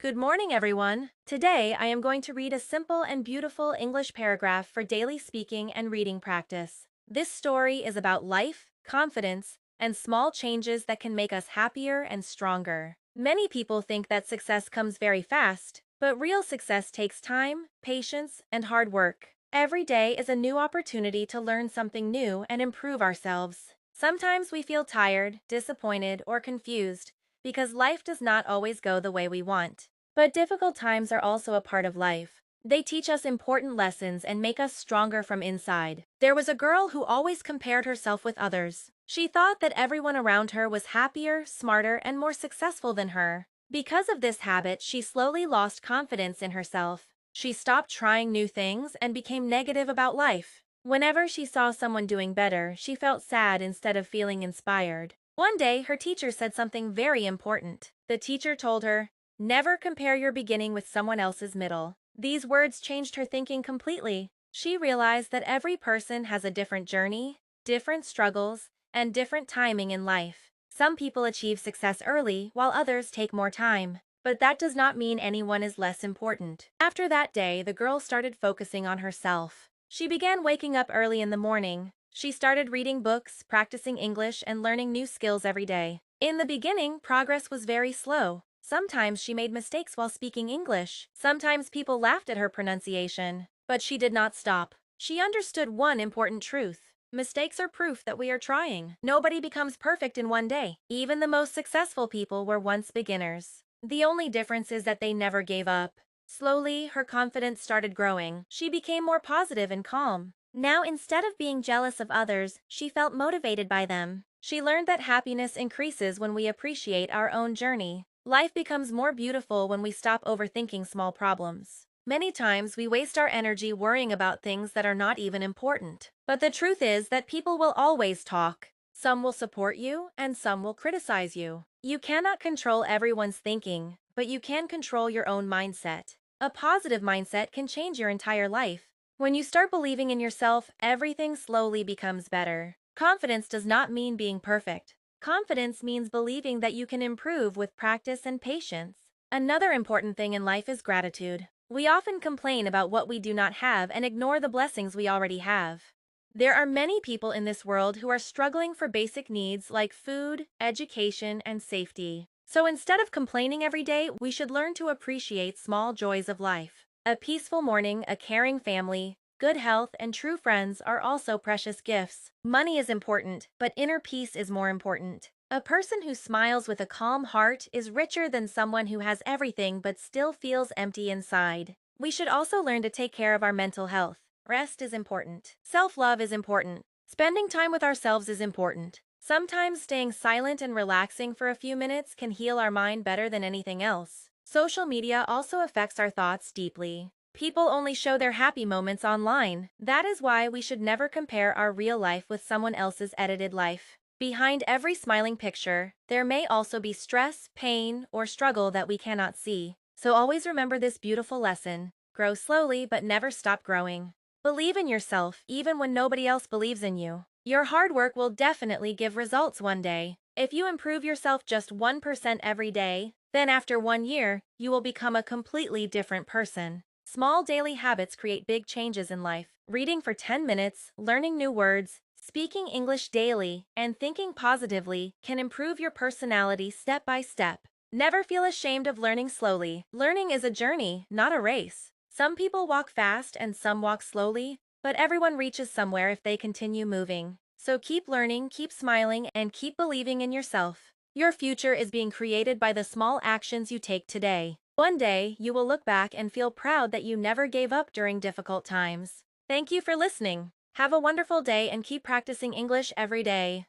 Good morning, everyone. Today, I am going to read a simple and beautiful English paragraph for daily speaking and reading practice. This story is about life, confidence, and small changes that can make us happier and stronger. Many people think that success comes very fast, but real success takes time, patience, and hard work. Every day is a new opportunity to learn something new and improve ourselves. Sometimes we feel tired, disappointed, or confused because life does not always go the way we want. But difficult times are also a part of life. They teach us important lessons and make us stronger from inside. There was a girl who always compared herself with others. She thought that everyone around her was happier, smarter, and more successful than her. Because of this habit, she slowly lost confidence in herself. She stopped trying new things and became negative about life. Whenever she saw someone doing better, she felt sad instead of feeling inspired. One day, her teacher said something very important. The teacher told her, "Never compare your beginning with someone else's middle." These words changed her thinking completely. She realized that every person has a different journey, different struggles, and different timing in life. Some people achieve success early, while others take more time. But that does not mean anyone is less important. After that day, the girl started focusing on herself. She began waking up early in the morning. She started reading books, practicing English, and learning new skills every day. In the beginning, progress was very slow. Sometimes she made mistakes while speaking English. Sometimes people laughed at her pronunciation. But she did not stop. She understood one important truth. Mistakes are proof that we are trying. Nobody becomes perfect in one day. Even the most successful people were once beginners. The only difference is that they never gave up. Slowly, her confidence started growing. She became more positive and calm. Now, instead of being jealous of others, she felt motivated by them. She learned that happiness increases when we appreciate our own journey. Life becomes more beautiful when we stop overthinking small problems. Many times we waste our energy worrying about things that are not even important. But the truth is that people will always talk. Some will support you, and some will criticize you. You cannot control everyone's thinking, but you can control your own mindset. A positive mindset can change your entire life. When you start believing in yourself, everything slowly becomes better. Confidence does not mean being perfect. Confidence means believing that you can improve with practice and patience. Another important thing in life is gratitude. We often complain about what we do not have and ignore the blessings we already have. There are many people in this world who are struggling for basic needs like food, education, and safety. So instead of complaining every day, we should learn to appreciate small joys of life. A peaceful morning, a caring family, good health, and true friends are also precious gifts. Money is important, but inner peace is more important. A person who smiles with a calm heart is richer than someone who has everything but still feels empty inside. We should also learn to take care of our mental health. Rest is important. Self-love is important. Spending time with ourselves is important. Sometimes staying silent and relaxing for a few minutes can heal our mind better than anything else. Social media also affects our thoughts deeply. People only show their happy moments online. That is why we should never compare our real life with someone else's edited life. Behind every smiling picture, there may also be stress, pain, or struggle that we cannot see. So always remember this beautiful lesson. Grow slowly but never stop growing. Believe in yourself even when nobody else believes in you. Your hard work will definitely give results one day. If you improve yourself just 1% every day, then after 1 year, you will become a completely different person. Small daily habits create big changes in life. Reading for 10 minutes, learning new words, speaking English daily, and thinking positively can improve your personality step by step. Never feel ashamed of learning slowly. Learning is a journey, not a race. Some people walk fast and some walk slowly, but everyone reaches somewhere if they continue moving. So keep learning, keep smiling, and keep believing in yourself. Your future is being created by the small actions you take today. One day, you will look back and feel proud that you never gave up during difficult times. Thank you for listening. Have a wonderful day and keep practicing English every day.